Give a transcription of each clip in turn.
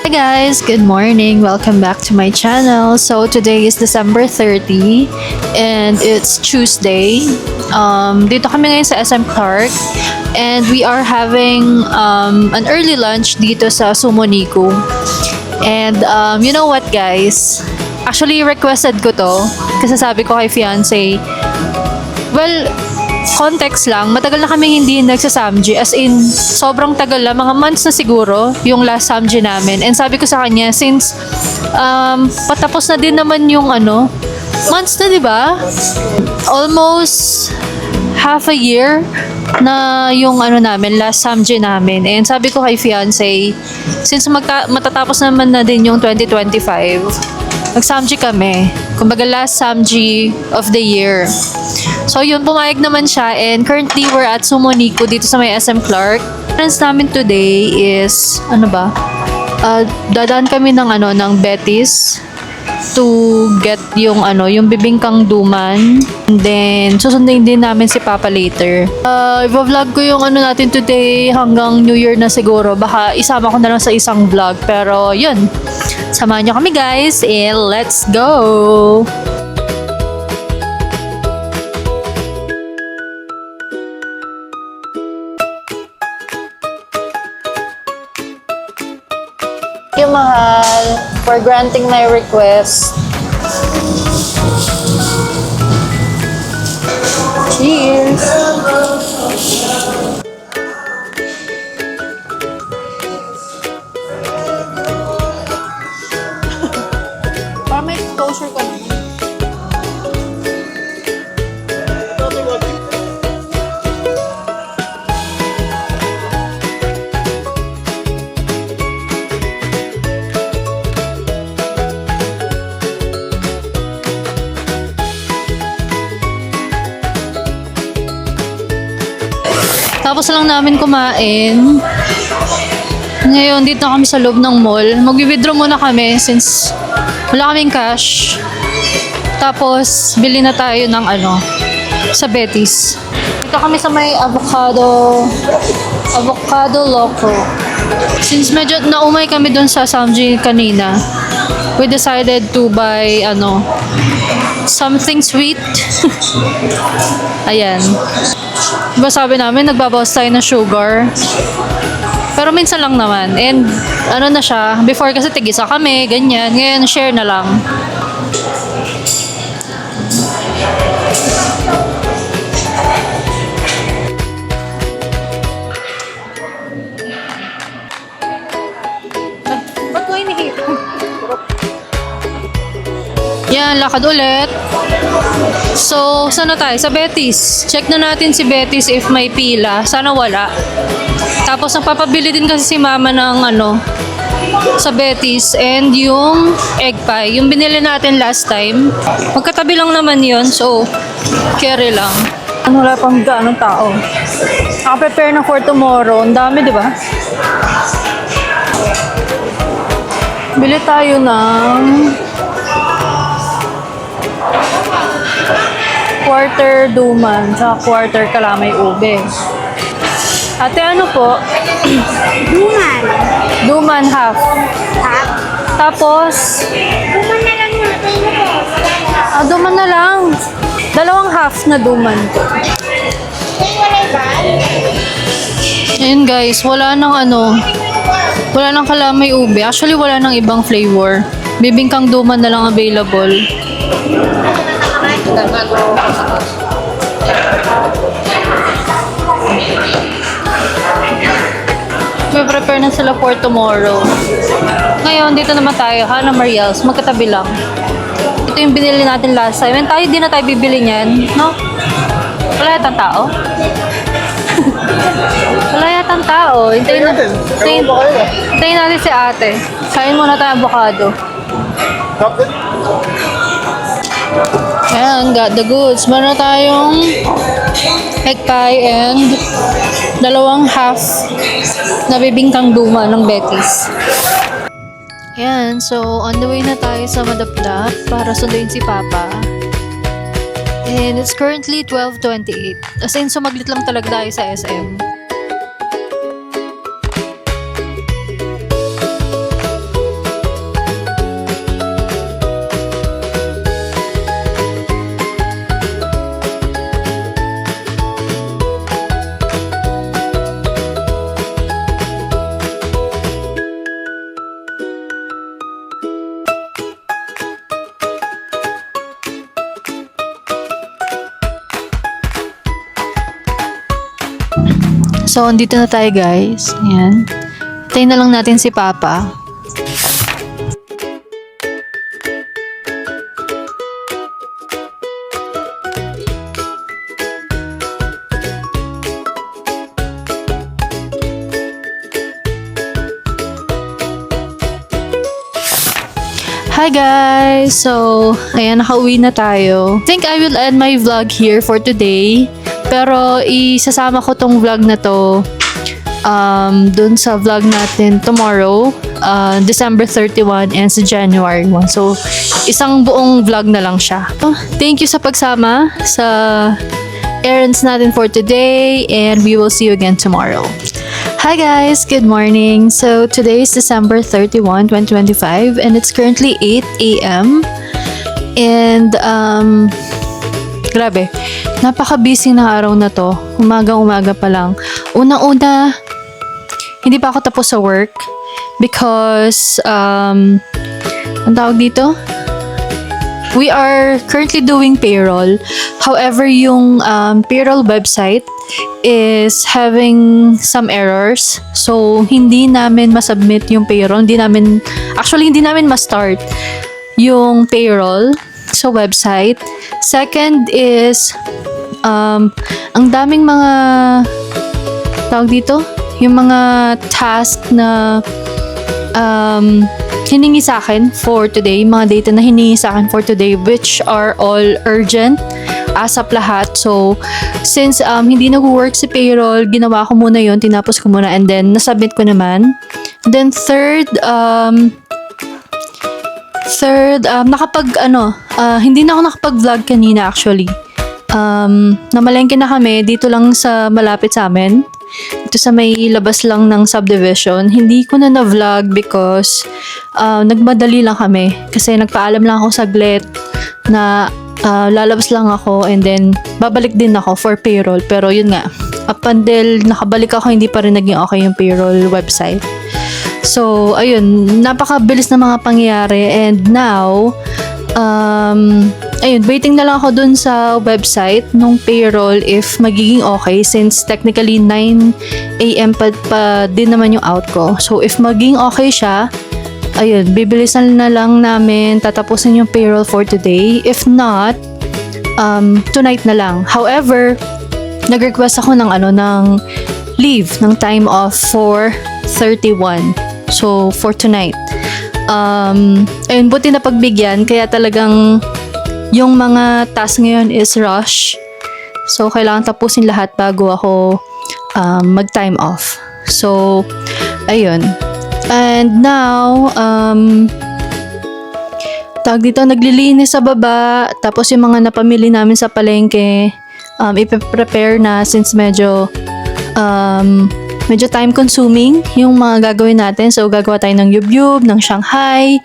Hi guys, good morning. Welcome back to my channel. So today is December 30 and it's Tuesday. Dito kami ngayon sa SM Clark and we are having an early lunch dito sa Sumoniko. And you know what guys? Actually requested ko to kasi sabi ko kay fiance, well, context lang, matagal na kami hindi nagsasamji. As in, sobrang tagal na, mga months na siguro yung last samji namin. And sabi ko sa kanya, since patapos na din naman yung months na, di ba? Almost half a year na yung namin, last samji namin. And sabi ko kay fiance, since matatapos naman na din yung 2025, nag-samji kami. Kumbaga last samji of the year. So yun, pumayag naman siya and currently we're at Sumoniko dito sa may SM Clark. Plans namin today is, dadaan kami ng Betty's to get yung bibingkang duman. And then susundin din namin si Papa later. I-vlog ko yung natin today hanggang New Year na siguro. Baka isama ko na lang sa isang vlog. Pero yun, samahan nyo kami guys and let's go! Yung mahal for granting my request. Cheers! Para may exposure ka na. Tapos lang namin kumain. Ngayon, dito kami sa loob ng mall. Mag-withdraw muna kami since wala kaming cash. Tapos, bili na tayo ng sa Betty's. Dito kami sa may avocado loco. Since medyo naumay kami dun sa Samji kanina, we decided to buy something sweet. Ayan. Diba sabi namin, nagbabawas tayo ng sugar. Pero minsan lang naman. And na siya, before kasi tig-isa kami, ganyan. Ngayon, share na lang. Ba't ko inihip? Yan, lakad ulit. So, saan na tayo? Sa Betty's. Check na natin si Betty's if may pila. Sana wala. Tapos, nagpapabili din kasi si mama ng sa Betty's and yung egg pie. Yung binili natin last time. Magkatabi lang naman yon, so carry lang. Wala pang gaanong tao. Naka-prepare na for tomorrow. Ang dami, di ba? Bili tayo ng quarter duman, tsaka quarter kalamay ube. Ate, ano po? Duman. Duman half. Half? Tapos, Duman na lang yun. duman na lang. Dalawang half na duman. Wala ba? Ayun guys, wala nang wala nang kalamay ube. Actually, wala nang ibang flavor. Bibingkang duman na lang available. May prepare na sila for tomorrow. Ngayon, dito naman tayo, Hana Mariel's. Magkatabi lang. Ito yung binili natin last time. And tayo, di na tayo bibili niyan. No? Wala yatang tao? Wala yatang tao. Hintayin natin si ate. Kain muna tayo avocado. Ayan, got the goods. Meron na tayong egg pie and dalawang half na bibingkang duma ng Betty's. Ayan, so on the way na tayo sa Madapdap para sunduin si Papa. And it's currently 12:28. As in, sumaglit lang talaga tayo sa SM. So, andito na tayo guys. Ayan. Tayo na lang natin si Papa. Hi guys! So, ayan, nakauwi na tayo. I think I will end my vlog here for today. Pero, isasama ko tong vlog na to dun sa vlog natin tomorrow, December 31 and sa January 1. So, isang buong vlog na lang siya. Thank you sa pagsama sa errands natin for today and we will see you again tomorrow. Hi guys! Good morning! So, today is December 31, 2025 and it's currently 8 a.m. And, grabe, napaka-busy ng araw na to. Umaga-umaga pa lang. Unang-una, hindi pa ako tapos sa work because, ang tawag dito? We are currently doing payroll. However, yung payroll website is having some errors. So, hindi namin masubmit yung payroll. Hindi namin ma-start yung payroll sa website. Second is, ang daming mga, tawag dito? Yung mga task na hiningi sa akin for today, mga data na hiningi sa akin for today, which are all urgent, ASAP lahat. So, since hindi nag-work si payroll, ginawa ko muna yon, tinapos ko muna, and then nasubmit ko naman. Then third, hindi na ako nakapag-vlog kanina actually. Namalengke na kami dito lang sa malapit sa amin. Ito sa may labas lang ng subdivision. Hindi ko na na-vlog because nagmadali lang kami. Kasi nagpaalam lang ako saglit na lalabas lang ako and then babalik din ako for payroll. Pero yun nga, up until nakabalik ako, hindi pa rin naging okay yung payroll website. So, ayun, napakabilis na mga pangyayari and now, ayun, waiting na lang ako dun sa website nung payroll if magiging okay since technically 9 a.m. pa din naman yung out ko. So, if maging okay siya, ayun, bibilisan na lang namin tatapusin yung payroll for today. If not, tonight na lang. However, nag-request ako ng leave, ng time off for 31. So, for tonight. Ayun, buti na pagbigyan. Kaya talagang yung mga task ngayon is rush. So, kailangan tapusin lahat bago ako mag-time off. So, ayun. And now, tawag dito, naglilinis sa baba. Tapos yung mga napamili namin sa palengke, ipe-prepare na since medyo time consuming yung mga gagawin natin. So, gagawa tayo ng yubyub, ng Shanghai,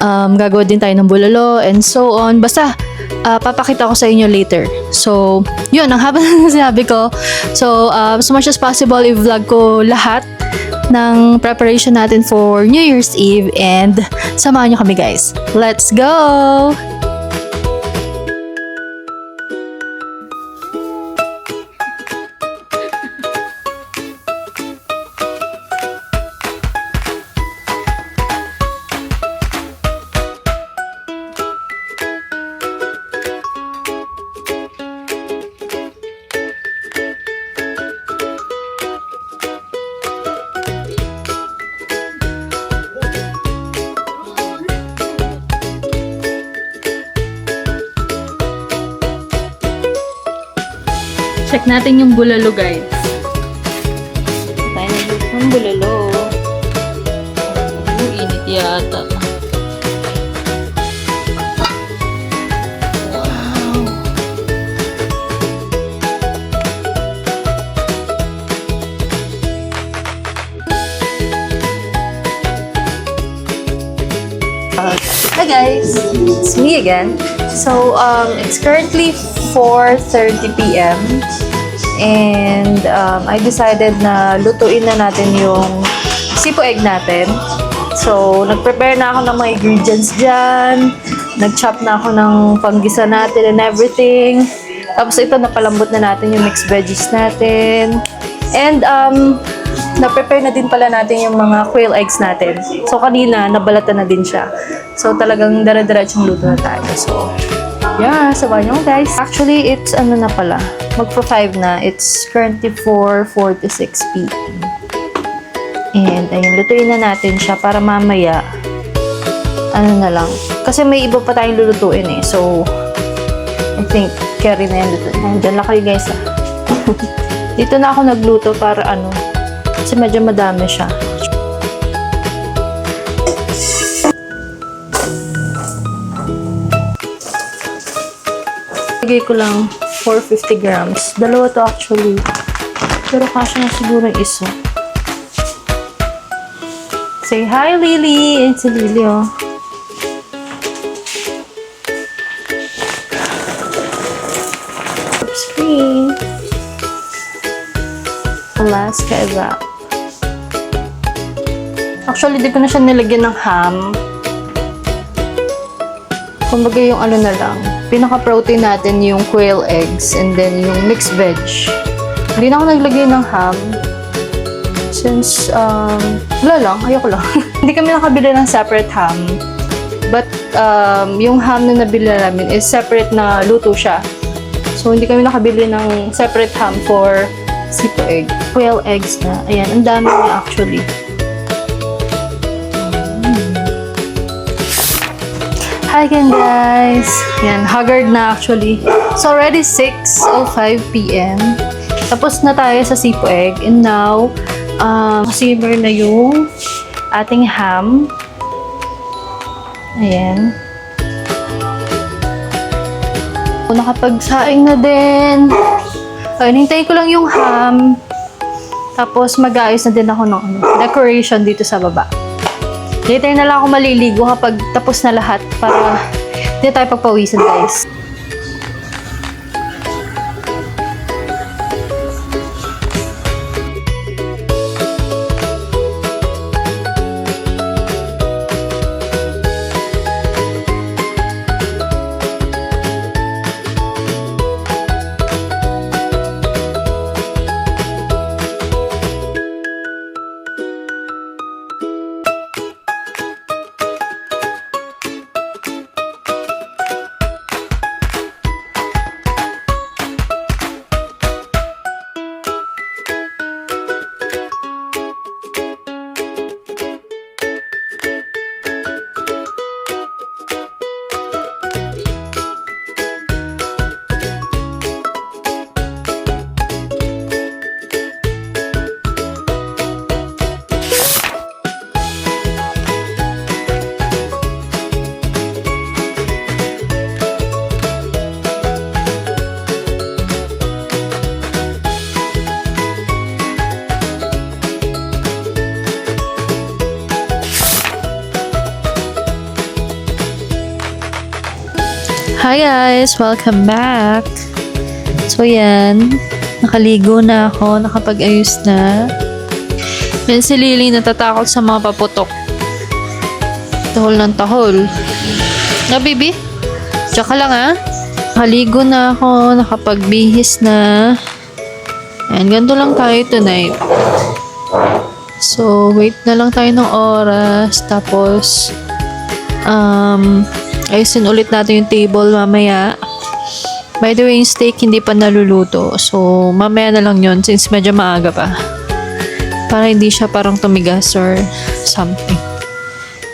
gagawa din tayo ng bulalo, and so on. Basta, papakita ko sa inyo later. So, yun, ang haba na sinabi ko. So, as much as possible, i-vlog ko lahat ng preparation natin for New Year's Eve and samahan nyo kami guys. Let's go! Check natin yung bulalo, guys. Tayo nagluto ng bulalo. Init yata. Wow. Hi guys, it's me again. So it's currently 4:30 p.m. and I decided na lutuin na natin yung sipo egg natin. So nag-prepare na ako ng mga ingredients dyan. Nag-chop na ako ng panggisa natin and everything. Tapos ito, napalambot na natin yung mixed veggies natin. And, na-prepare na din pala natin yung mga quail eggs natin. So, kanina, nabalatan na din siya. So, talagang dara-diretsong luto na tayo. So, yeah, sabayan nyo guys. Actually, it's ano na pala. Magpa-5 na. It's currently 4:46 p.m. And, ayun, lutuin na natin siya para mamaya, ano na lang. Kasi may iba pa tayong lulutuin eh. So, I think, carry na yan lutuin. Diyan lang kayo guys ah. Dito na ako nagluto para ano, kasi medyo madami siya. Lagay ko lang 450 grams. Dalawa to actually. Pero kasya na siguro yung isa. Say hi, Lily! And si Lily, oh. Screen. Alaska wrap. Actually, di ko na siya nilagyan ng ham. Kumbaga yung ano na lang. Pinaka-protein natin yung quail eggs and then yung mixed veg. Hindi na ako naglagay ng ham. Since, wala lang, ayoko lang. Hindi kami nakabili ng separate ham. But, yung ham na nabili namin is separate na luto siya. So, hindi kami nakabili ng separate ham for sipo egg. Quail eggs na. Ayan, ang dami niya actually. Hi again guys! Yan, haggard na actually. It's already 6:05 p.m. Tapos na tayo sa sipo egg. And now, simmer na yung ating ham. Ayan. Nakapagsaing na din. Ayun, hintayin ko lang yung ham. Tapos mag-aayos na din ako ng decoration dito sa baba. Later na lang ako maliligo kapag tapos na lahat para hindi tayo pagpawisan guys. Hi guys! Welcome back! So yan, nakaligo na ako, nakapag-ayos na. Yan si Lily natatakot sa mga paputok. Tahol ng tahol. Na baby? Tsaka lang ha? Nakaligo na ako, nakapagbihis na. Ayan, ganito lang tayo tonight. So, wait na lang tayo ng oras. Tapos, ayusin ulit natin yung table mamaya. By the way, yung steak hindi pa naluluto. So, mamaya na lang yun since medyo maaga pa. Para hindi siya parang tumigas or something.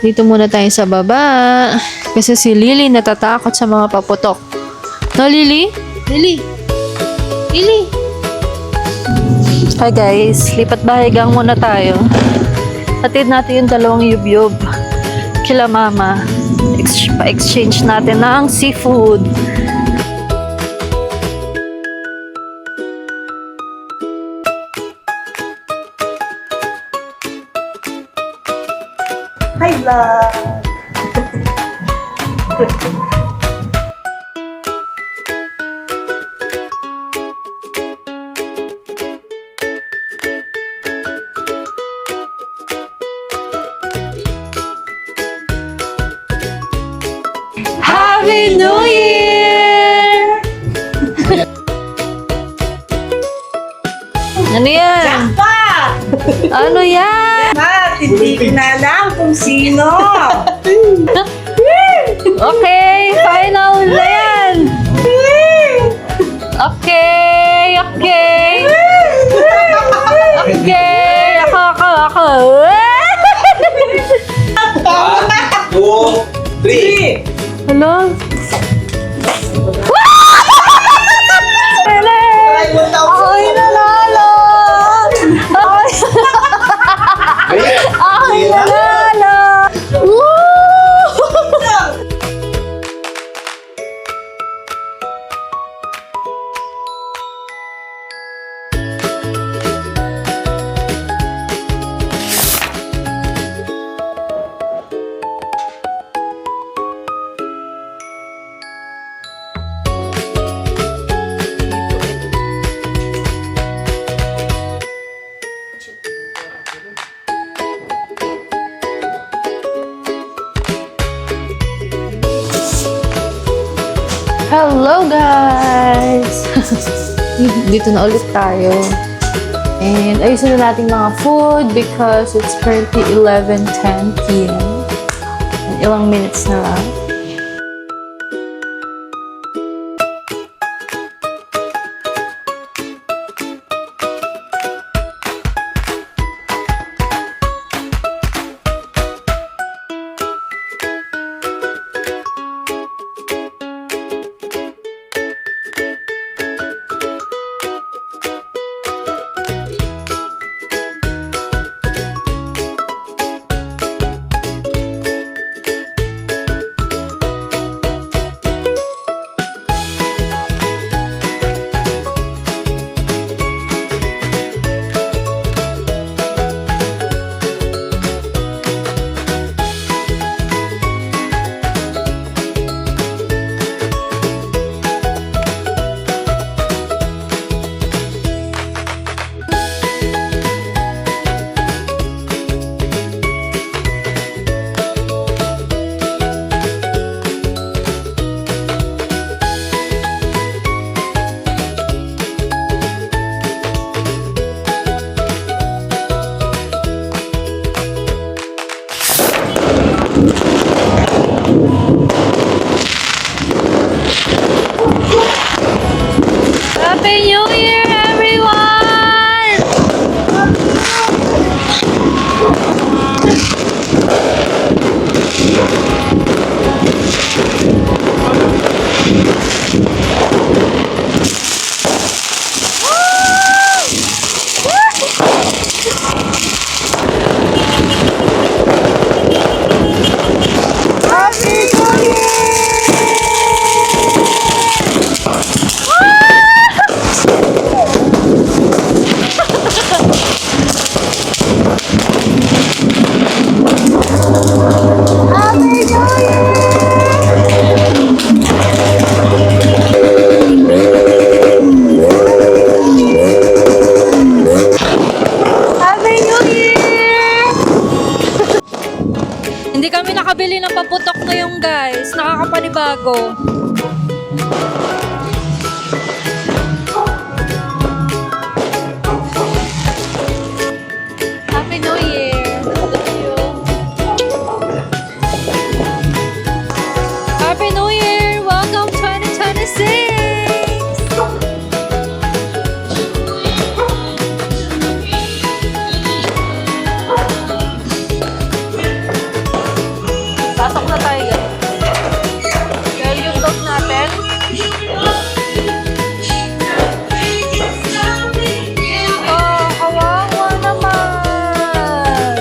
Dito muna tayo sa baba. Kasi si Lily natatakot sa mga paputok. No, Lily? Lily? Lily? Hi guys, lipat bahay gang muna tayo. Hatid natin yung dalawang yubyub kila mama. Pa-exchange natin ng seafood. Hi vlog! Happy New Year! Ano yan? Ano yan? At hindi ko na alam kung sino. Okay, final na yan. Okay, okay. Okay, ako. 1, 2, 3. Hello? Ako'y nanalo! Ako'y nanalo! Woo! Hello guys! Dito na ulit tayo. And ayusin na natin mga food because it's currently 11:10 p.m. And ilang minutes na lang. Happy New Year, everyone! Happy New Year! Hindi kami nakabili ng paputok ngayon guys. Nakakapanibago. Happy New Year! Happy New Year! Welcome 2026! Pasok na tayo guys. Dahil yung dog natin. Oh, kawawa naman.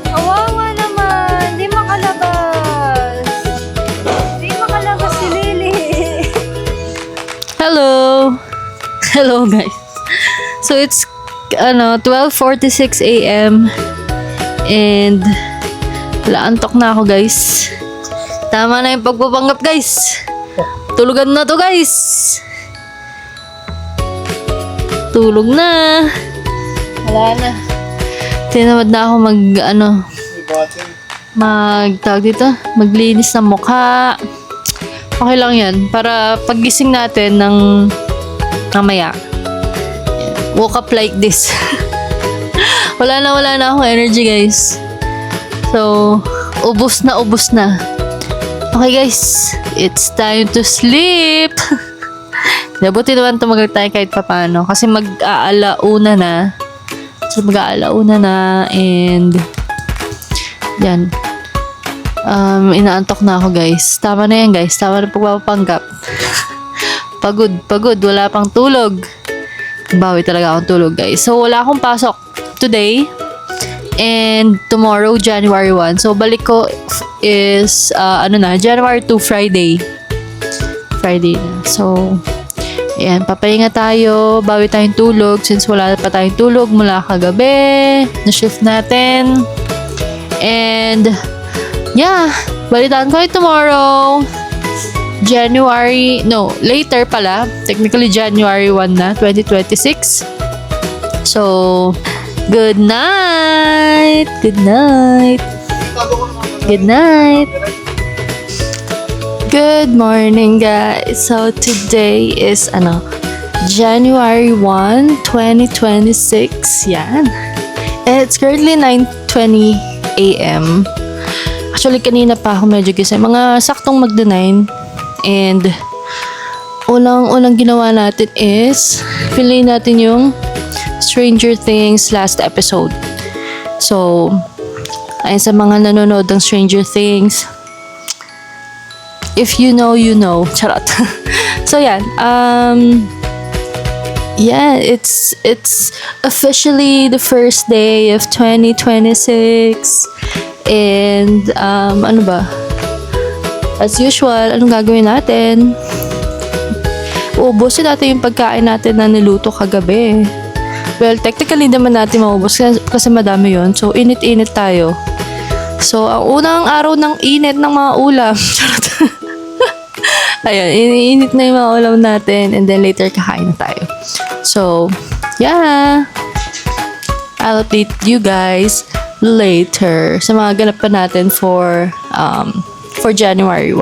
Kawawa naman. Di makalabas. Di makalabas si Lily. Hello. Hello guys. So it's 12:46 a.m. and wala, antok na ako guys. Tama na yung pagpapanggap guys. Tulugan na to guys. Tulog na. Wala na. Tinamad na ako tawag dito, maglinis ng mukha. Okay lang yan para paggising natin ng mamaya woke up like this. wala na akong energy, guys. So, ubos na. Okay, guys. It's time to sleep. Buti naman tumagal tayo kahit papano. Kasi mag-aalauna na. And yan. Inaantok na ako, guys. Tama na yan, guys. Tama na pagpapanggap. Pagod. Wala pang tulog. Bawi talaga akong tulog, guys. So, wala akong pasok today. And tomorrow, January 1. So, balik ko is, January 2, Friday. Friday na. So, ayan, papahinga tayo. Bawi tayong tulog since wala pa tayong tulog mula kagabi. Na-shift natin. And, yeah. Balitaan ko tomorrow. Later pala. Technically, January 1 na, 2026. So, good night. Good morning, guys. So, today is, January 1, 2026. Yan. And it's currently 9:20 a.m. Actually, kanina pa ako medyo gising. Mga saktong magda-9. And, unang ginawa natin is, pinlay natin yung Stranger Things last episode. So, ayun sa mga nanonood ng Stranger Things, if you know, you know. Charot. So, yan. Yeah, it's officially the first day of 2026. And, ano ba? As usual, anong gagawin natin? Uubusin natin yung pagkain natin na niluto kagabi. Well, technically naman natin maubos kasi madami yon. So, init-init tayo. So, ang unang araw ng init ng mga ulam. Ayun, iniinit na yung mga ulam natin. And then later, kakain na tayo. So, yeah. I'll update you guys later sa mga ganap pa natin for January 1.